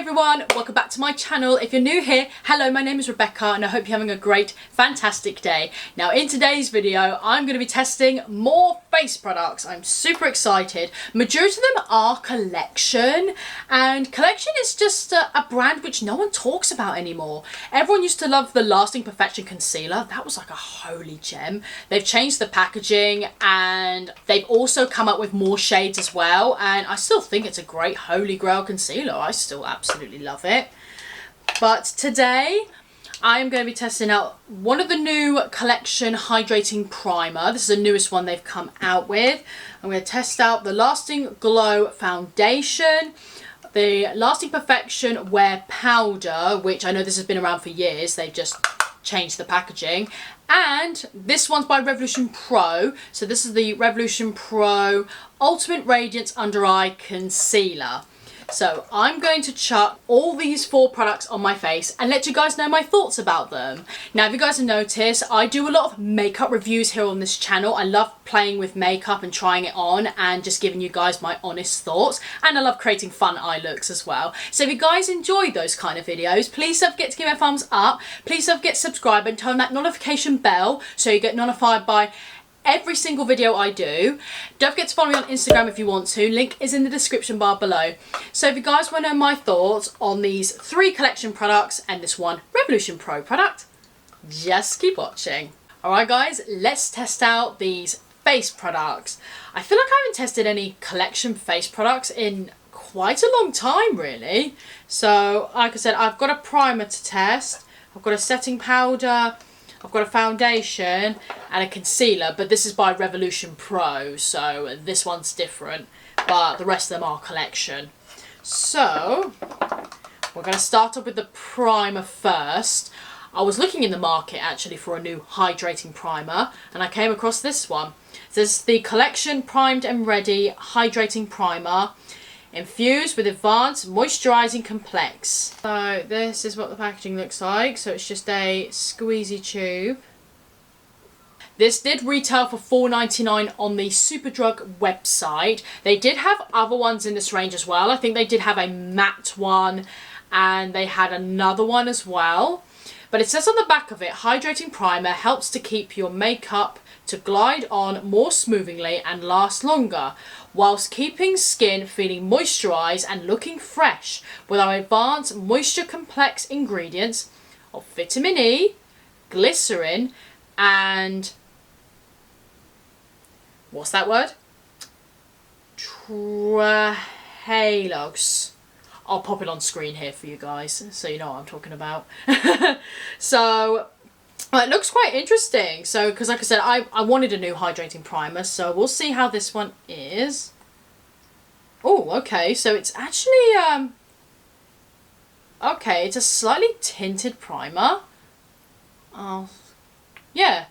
everyone, welcome back to my channel. If you're new here, hello, my name is Rebecca and I hope you're having a great, fantastic day. Now in today's video, I'm going to be testing more face products. I'm super excited. Majority of them are Collection, and Collection is just a brand which no one talks about anymore. Everyone used to love the Lasting Perfection Concealer. That was like a holy gem. They've changed the packaging and they've also come up with more shades as well, and I still think it's a great holy grail concealer. I still absolutely love it. But today I'm going to be testing out one of the new Collection Hydrating Primer. This is the newest one they've come out with. I'm going to test out the Lasting Glow Foundation, the Lasting Perfection Wear Powder, which I know this has been around for years. They've just changed the packaging. And this one's by Revolution Pro. So this is the Revolution Pro Ultimate Radiance Under Eye Concealer. So I'm going to chuck all these four products on my face and let you guys know my thoughts about them. Now, if you guys have noticed, I do a lot of makeup reviews here on this channel. I love playing with makeup and trying it on and just giving you guys my honest thoughts. And I love creating fun eye looks as well. So if you guys enjoy those kind of videos, please don't forget to give me a thumbs up. Please don't forget to subscribe and turn that notification bell so you get notified by every single video I do. Don't forget to follow me on Instagram if you want to. Link is in the description bar below. So if you guys want to know my thoughts on these three Collection products and this one Revolution Pro product, just keep watching. Alright guys, let's test out these face products. I feel like I haven't tested any Collection face products in quite a long time really. So like I said, I've got a primer to test, I've got a setting powder, I've got a foundation and a concealer, but this is by Revolution Pro, so this one's different, but the rest of them are Collection. So we're going to start off with the primer first. I was looking in the market actually for a new hydrating primer and I came across this one. This is the Collection Primed and Ready Hydrating Primer, infused with advanced moisturising complex. So this is what the packaging looks like. So it's just a squeezy tube. This did retail for $4.99 on the Superdrug website. They did have other ones in this range as well. I think they did have a matte one and they had another one as well. But it says on the back of it, hydrating primer helps to keep your makeup to glide on more smoothly and last longer, whilst keeping skin feeling moisturised and looking fresh with our advanced moisture complex ingredients of vitamin E, glycerin, and what's that word? Trehalose. I'll pop it on screen here for you guys so you know what I'm talking about. So well, it looks quite interesting. So, because like I said, I wanted a new hydrating primer, so we'll see how this one is. Oh, okay, so it's actually, okay, it's a slightly tinted primer. Oh, yeah.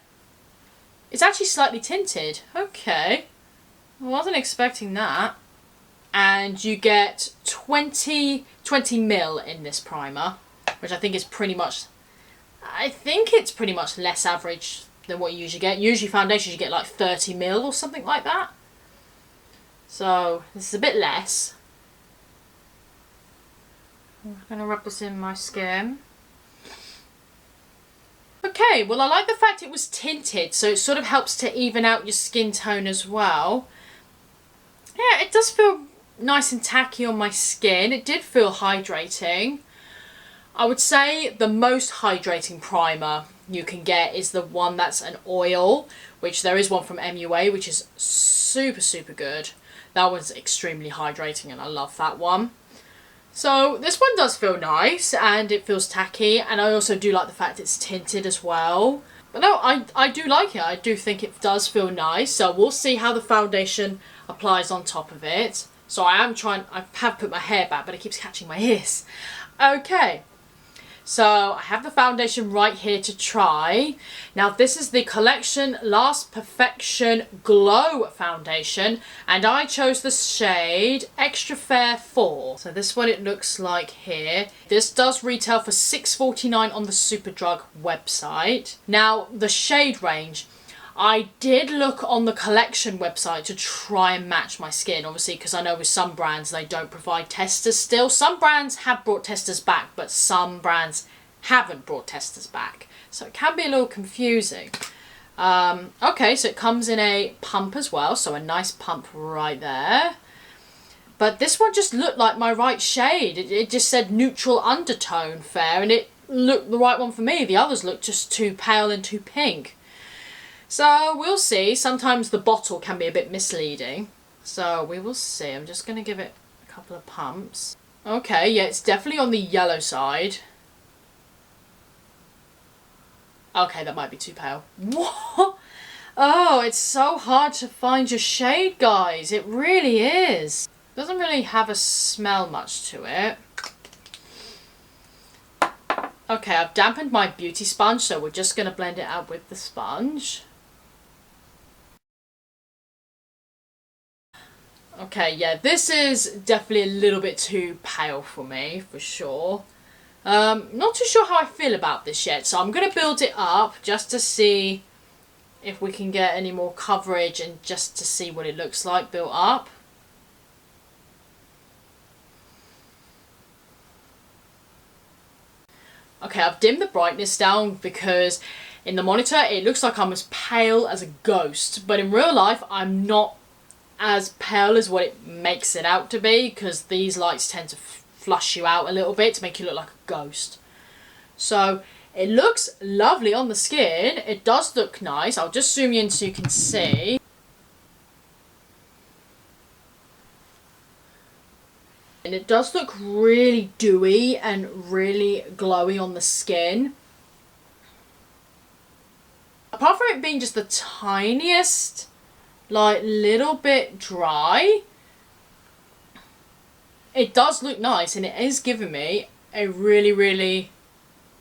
It's actually slightly tinted. Okay. I wasn't expecting that. And you get 20 mil in this primer, which I think is pretty much, I think it's pretty much less average than what you usually get. Usually foundations you get like 30 mil or something like that. So this is a bit less. I'm going to rub this in my skin. Okay, well I like the fact it was tinted, so it sort of helps to even out your skin tone as well. Yeah, it does feel nice and tacky on my skin. It did feel hydrating. I would say the most hydrating primer you can get is the one that's an oil, which there is one from MUA, which is super good. That one's extremely hydrating and I love that one. So this one does feel nice and it feels tacky, and I also do like the fact it's tinted as well. But no, I do like it. I do think it does feel nice. So we'll see how the foundation applies on top of it. So I have put my hair back, but it keeps catching my ears. Okay. So I have the foundation right here to try. Now this is the Collection Last Perfection Glow Foundation, and I chose the shade Extra Fair 4. So this is what it looks like here. This does retail for $6.49 on the Superdrug website. Now the shade range, I did look on the collection website to try and match my skin, obviously, because I know with some brands they don't provide testers still. Some brands have brought testers back, but some brands haven't brought testers back. So it can be a little confusing. Okay, so it comes in a pump as well, so a nice pump right there. But this one just looked like my right shade. It just said neutral undertone fair, and it looked the right one for me. The others looked just too pale and too pink. So we'll see. Sometimes the bottle can be a bit misleading. So we will see. I'm just going to give it a couple of pumps. Okay, yeah, it's definitely on the yellow side. Okay, that might be too pale. What? Oh, it's so hard to find your shade, guys. It really is. Doesn't really have a smell much to it. Okay, I've dampened my beauty sponge, so we're just going to blend it out with the sponge. Okay, yeah, this is definitely a little bit too pale for me, for sure. Not too sure how I feel about this yet, so I'm going to build it up just to see if we can get any more coverage and just to see what it looks like built up. Okay, I've dimmed the brightness down because in the monitor it looks like I'm as pale as a ghost, but in real life I'm not as pale as what it makes it out to be, because these lights tend to flush you out a little bit to make you look like a ghost. So it looks lovely on the skin. It does look nice. I'll just zoom you in so you can see. And it does look really dewy and really glowy on the skin. Apart from it being just the tiniest, like, little bit dry, it does look nice, and it is giving me a really, really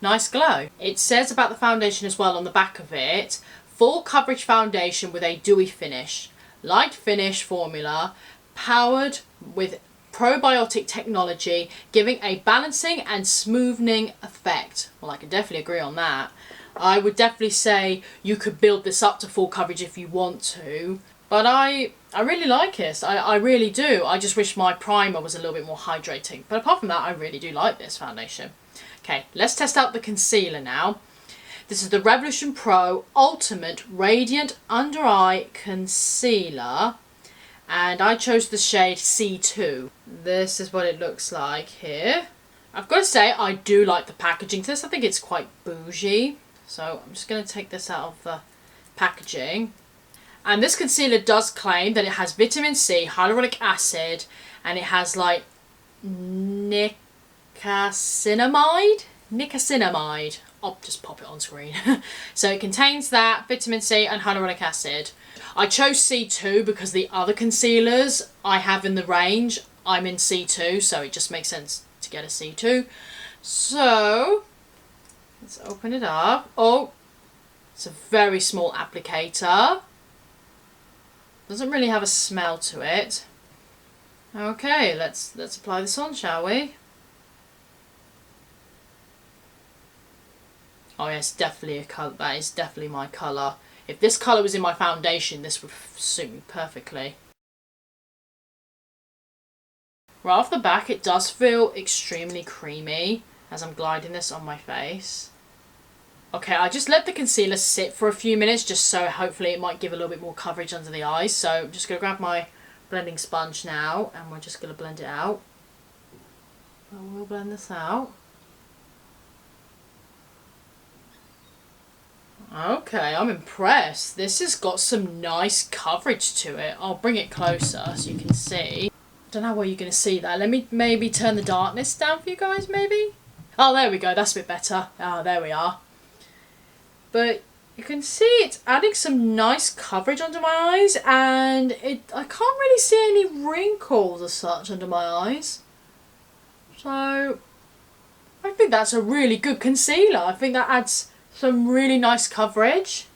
nice glow. It says about the foundation as well on the back of it, full coverage foundation with a dewy finish, light finish formula, powered with probiotic technology, giving a balancing and smoothing effect. Well, I can definitely agree on that. I would definitely say you could build this up to full coverage if you want to, but I really like it. I really do. I just wish my primer was a little bit more hydrating. But apart from that, I really do like this foundation. Okay, let's test out the concealer now. This is the Revolution Pro Ultimate Radiant Under Eye Concealer. And I chose the shade C2. This is what it looks like here. I've got to say, I do like the packaging to this. I think it's quite bougie. So I'm just going to take this out of the packaging. And this concealer does claim that it has vitamin C, hyaluronic acid, and it has like nicotinamide. I'll just pop it on screen. So it contains that, vitamin C and hyaluronic acid. I chose C2 because the other concealers I have in the range, I'm in C2, so it just makes sense to get a C2. So let's open it up. Oh, it's a very small applicator. Doesn't really have a smell to it. Okay, let's apply this on, shall we? Oh yes, definitely a colour. That is definitely my colour. If this colour was in my foundation, this would suit me perfectly. Right off the back, it does feel extremely creamy as I'm gliding this on my face. Okay, I just let the concealer sit for a few minutes just so hopefully it might give a little bit more coverage under the eyes. So I'm just going to grab my blending sponge now and we're just going to blend it out. We'll blend this out. Okay, I'm impressed. This has got some nice coverage to it. I'll bring it closer so you can see. Don't know where you're going to see that. Let me maybe turn the darkness down for you guys, maybe. Oh, there we go. That's a bit better. Oh, there we are. But you can see it's adding some nice coverage under my eyes, and I can't really see any wrinkles as such under my eyes. So I think that's a really good concealer. I think that adds some really nice coverage.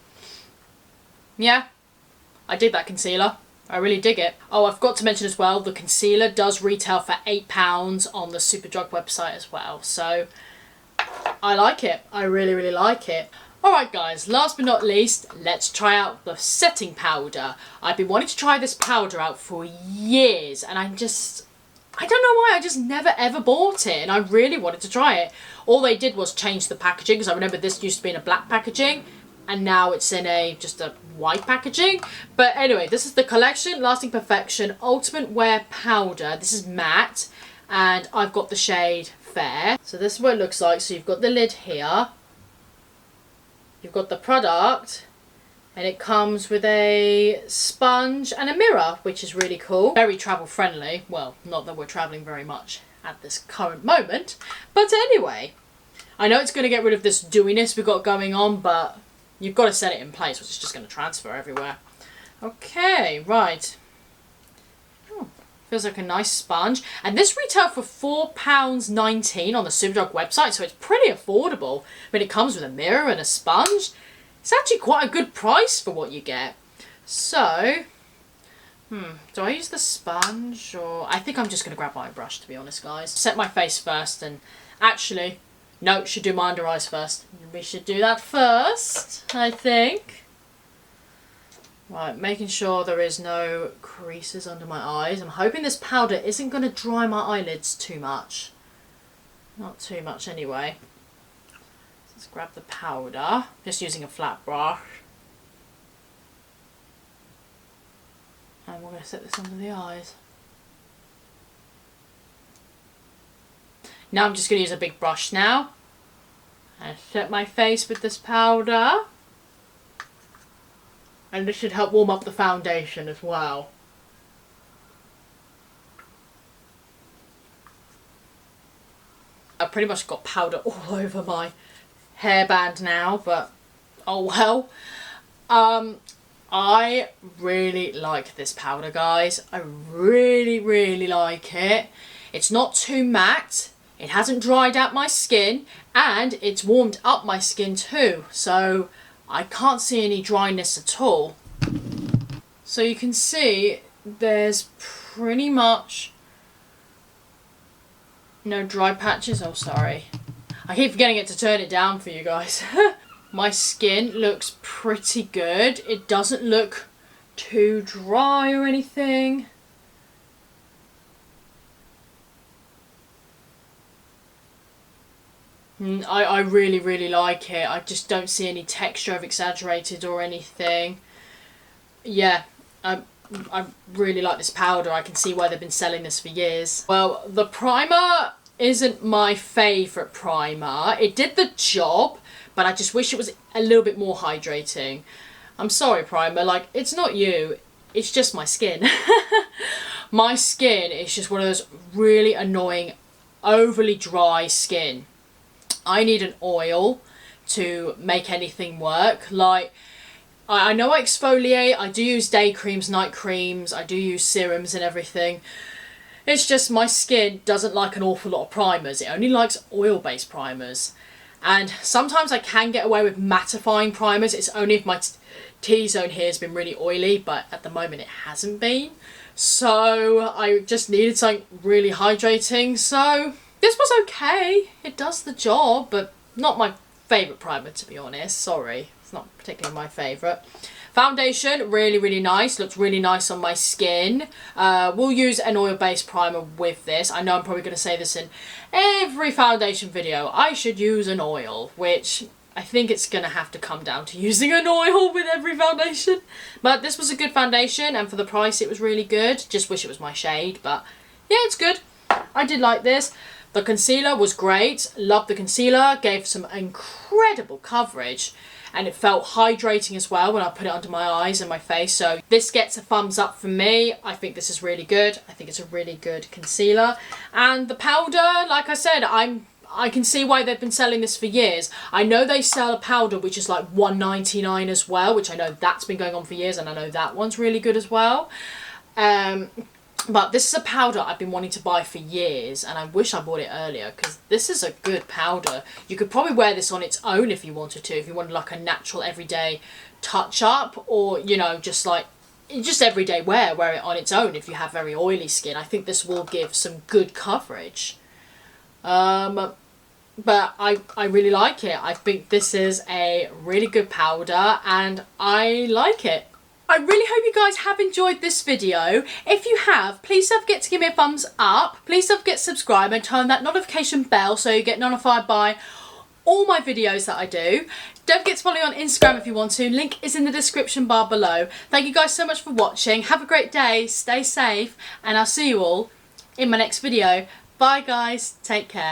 Yeah, I dig that concealer. I really dig it. Oh, I've got to mention as well, the concealer does retail for £8 on the Superdrug website as well. So I like it. I really, really like it. Alright guys, last but not least, let's try out the setting powder. I've been wanting to try this powder out for years and I don't know why, I just never ever bought it and I really wanted to try it. All they did was change the packaging, because I remember this used to be in a black packaging and now it's in just a white packaging. But anyway, this is the Collection Lasting Perfection Ultimate Wear Powder. This is matte and I've got the shade Fair. So this is what it looks like. So you've got the lid here. You've got the product and it comes with a sponge and a mirror, which is really cool. Very travel friendly. Well, not that we're traveling very much at this current moment. But anyway, I know it's going to get rid of this dewiness we've got going on, but you've got to set it in place, which is just going to transfer everywhere. Okay, right. Oh, feels like a nice sponge. And this retailed for £4.19 on the Superdrug website, so it's pretty affordable. I mean, it comes with a mirror and a sponge. It's actually quite a good price for what you get. So, do I use the sponge or... I think I'm just going to grab my brush, to be honest, guys. Set my face first and actually... No, should do my under eyes first. We should do that first, I think. Right, making sure there is no creases under my eyes. I'm hoping this powder isn't going to dry my eyelids too much. Not too much anyway. Let's grab the powder. Just using a flat brush. And we're going to set this under the eyes. Now I'm just going to use a big brush now and set my face with this powder, and this should help warm up the foundation as well. I've pretty much got powder all over my hairband now, but oh well. I really like this powder, guys. I really like it. It's not too matte. It hasn't dried out my skin and it's warmed up my skin too, so I can't see any dryness at all. So you can see there's pretty much no dry patches. Oh, sorry. I keep forgetting it to turn it down for you guys. My skin looks pretty good. It doesn't look too dry or anything. I really like it. I just don't see any texture of exaggerated or anything. Yeah, I really like this powder. I can see why they've been selling this for years. Well, the primer isn't my favourite primer. It did the job, but I just wish it was a little bit more hydrating. I'm sorry, primer. Like, it's not you. It's just my skin. My skin is just one of those really annoying, overly dry skin. I need an oil to make anything work. Like, I know I exfoliate, I do use day creams, night creams, I do use serums and everything. It's just my skin doesn't like an awful lot of primers. It only likes oil-based primers. And sometimes I can get away with mattifying primers. It's only if my T-zone here has been really oily, but at the moment it hasn't been. So I just needed something really hydrating, so... This was okay, it does the job, but not my favourite primer, to be honest. Sorry, it's not particularly my favourite. Foundation, really nice, looks really nice on my skin. We'll use an oil-based primer with this. I know I'm probably going to say this in every foundation video. I should use an oil, which I think it's going to have to come down to using an oil with every foundation. But this was a good foundation, and for the price it was really good. Just wish it was my shade, but yeah, it's good. I did like this. The concealer was great, loved the concealer, gave some incredible coverage, and it felt hydrating as well when I put it under my eyes and my face. So this gets a thumbs up from me. I think this is really good. I think it's a really good concealer. And the powder, like I said, I can see why they've been selling this for years. I know they sell a powder which is like $1.99 as well, which I know that's been going on for years, and I know that one's really good as well. But this is a powder I've been wanting to buy for years, and I wish I bought it earlier, because this is a good powder. You could probably wear this on its own if you wanted to, if you wanted like a natural everyday touch up, or, you know, just like, just everyday wear it on its own if you have very oily skin. I think this will give some good coverage. but I really like it. I think this is a really good powder and I like it. I really hope you guys have enjoyed this video. If you have, please don't forget to give me a thumbs up. Please don't forget to subscribe and turn that notification bell so you get notified by all my videos that I do. Don't forget to follow me on Instagram if you want to. Link is in the description bar below. Thank you guys so much for watching. Have a great day. Stay safe. And I'll see you all in my next video. Bye guys. Take care.